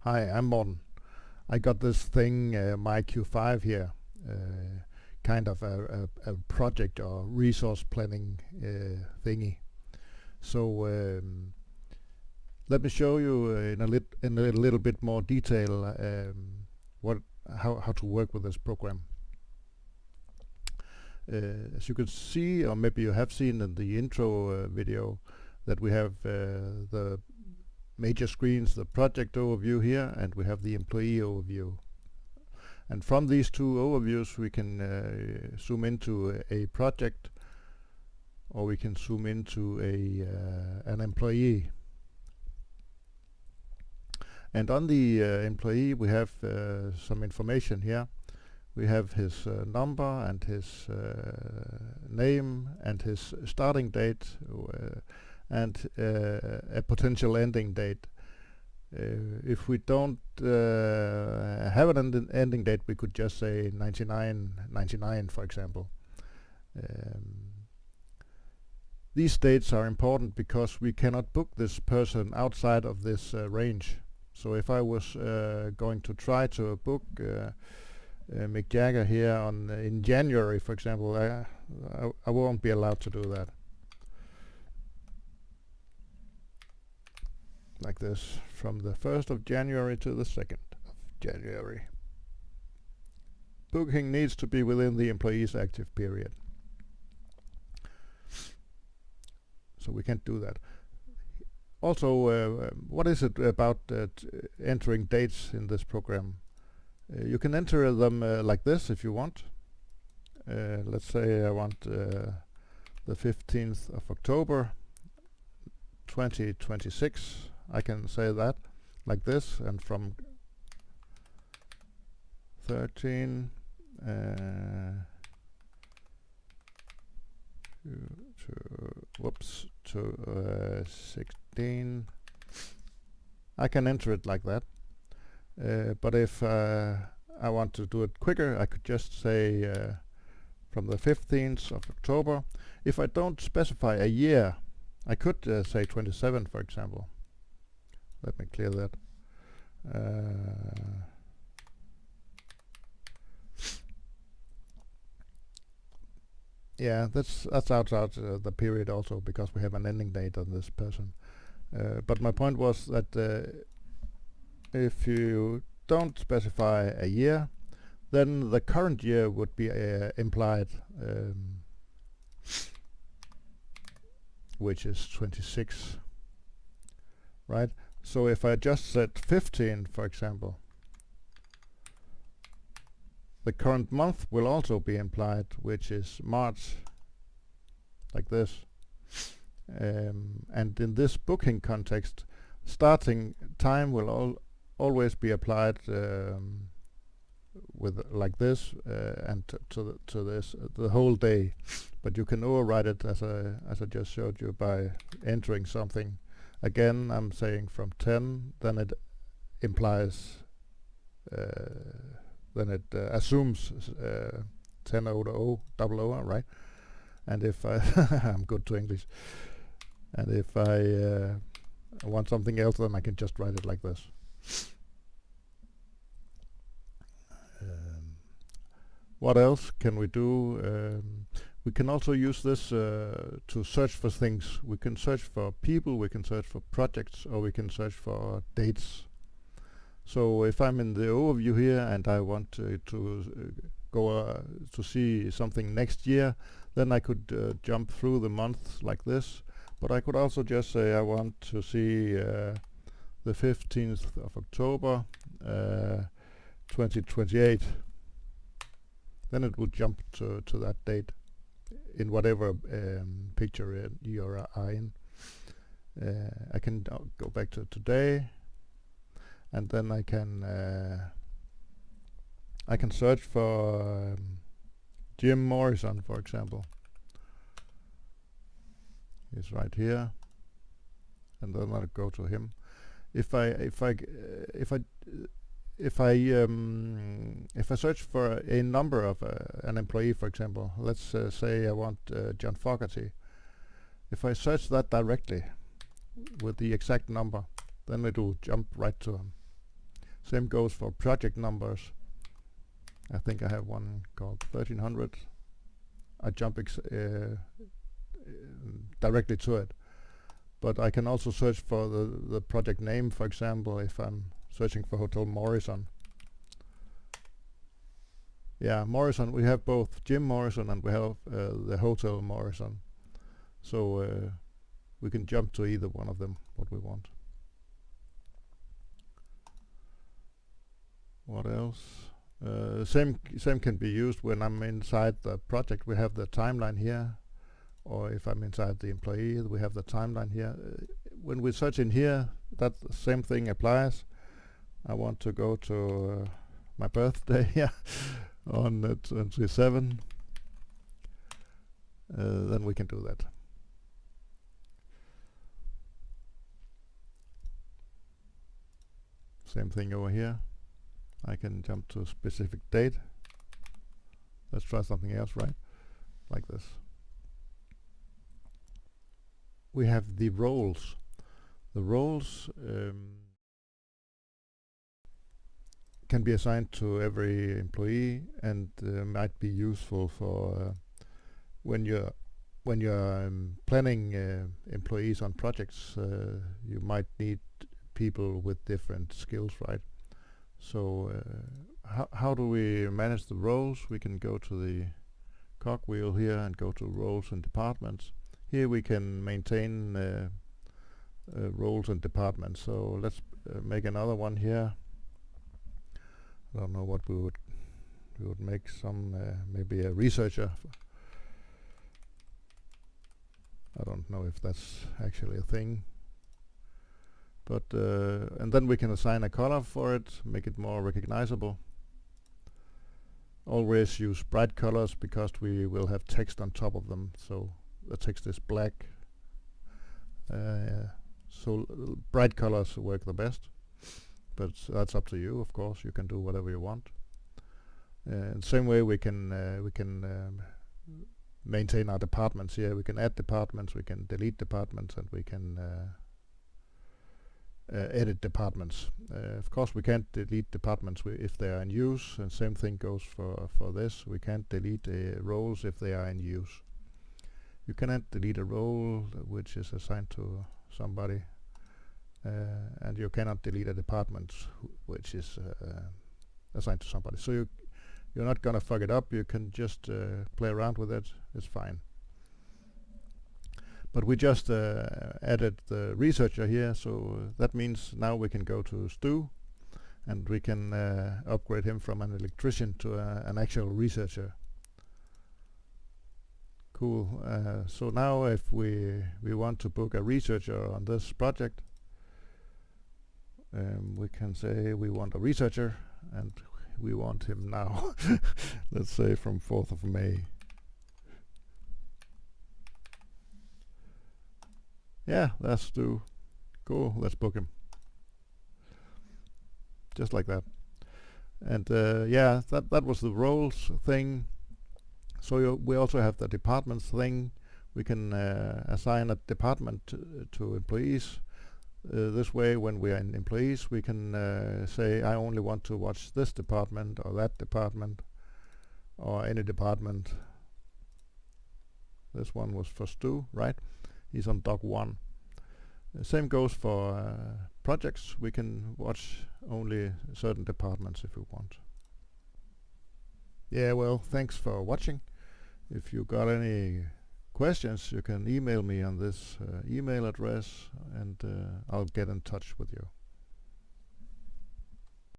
Hi, I'm Morten. I got this thing, myQ5 here, kind of a project or resource planning thingy. So let me show you in a little bit more detail what how to work with this program. As you can see, or maybe you have seen in the intro video, that we have the major screens, the project overview here, and we have the employee overview. And from these two overviews we can zoom into a project, or we can zoom into an employee. And on the employee we have some information here. We have his number and his name and his starting date and a potential ending date. If we don't have an ending date, we could just say 99, for example. These dates are important because we cannot book this person outside of this range. So if I was going to try to book Mick Jagger here in January, for example, I won't be allowed to do that. Like this, from the 1st of January to the 2nd of January. Booking needs to be within the employee's active period. So we can't do that. Also, what is it about entering dates in this program? You can enter them like this if you want. Let's say I want the 15th of October 2026. I can say that like this, and from 13 to 16. I can enter it like that. But if I want to do it quicker, I could just say from the 15th of October. If I don't specify a year, I could say 27, for example. Let me clear that. Yeah, that's outside the period also, because we have an ending date on this person. But my point was that if you don't specify a year, then the current year would be implied, which is 26, right? So if I just said 15, for example, the current month will also be implied, which is March, like this. And in this booking context, starting time will always be applied with like this, and to this the whole day. But you can override it, as I just showed you, by entering something. Again, I'm saying from 10, then it implies, then it assumes 10:00, right? And if I I'm good to English, and if I want something else, then I can just write it like this. What else can we do? We can also use this to search for things. We can search for people, we can search for projects, or we can search for dates. So if I'm in the overview here and I want to go to see something next year, then I could jump through the months like this. But I could also just say I want to see the 15th of October 2028. Then it would jump to that date in whatever picture you are in. I can go back to today, and then I can search for Jim Morrison, for example. He's right here, and then I'll go to him. If I search for a number of an employee, for example, let's say I want John Fogarty. If I search that directly with the exact number, then it will jump right to him. Same goes for project numbers. I think I have one called 1300. I jump directly to it. But I can also search for the project name, for example, if I'm searching for Hotel Morrison. Yeah, Morrison, we have both Jim Morrison and we have the Hotel Morrison. So we can jump to either one of them, what we want. What else? Same can be used when I'm inside the project. We have the timeline here, or if I'm inside the employee, we have the timeline here. When we search in here, that same thing applies. I want to go to my birthday here on the 27. Then we can do that. Same thing over here. I can jump to a specific date. Let's try something else, right? Like this. We have the roles. The roles can be assigned to every employee and might be useful for when you're planning employees on projects. You might need people with different skills, right? So how do we manage the roles? We can go to the cogwheel here and go to roles and departments. Here we can maintain roles and departments. So let's make another one here. I don't know what we would make some maybe a researcher. I don't know if that's actually a thing. But and then we can assign a color for it, make it more recognizable. Always use bright colors because we will have text on top of them, so the text is black. So bright colors work the best, but that's up to you. Of course, you can do whatever you want. Same way we can maintain our departments here. We can add departments, we can delete departments, and we can edit departments. Of course, we can't delete departments if they are in use, and same thing goes for this. We can't delete roles if they are in use. You cannot delete a role which is assigned to somebody, and you cannot delete a department which is assigned to somebody. So you're not gonna fuck it up. You can just play around with it. It's fine. But we just added the researcher here, so that means now we can go to Stu and we can upgrade him from an electrician to an actual researcher. Cool. So now if we want to book a researcher on this project, we can say we want a researcher and we want him now. Let's say from 4th of May. Yeah, that's Stu. Cool, let's book him. Just like that. And yeah, that was the roles thing. So we also have the departments thing. We can assign a department to employees. This way, when we are in employees, we can say, I only want to watch this department or that department or any department. This one was for Stu, right? He's on doc 1. Same goes for projects. We can watch only certain departments if we want. Yeah, well, thanks for watching. If you got any questions, you can email me on this email address and I'll get in touch with you.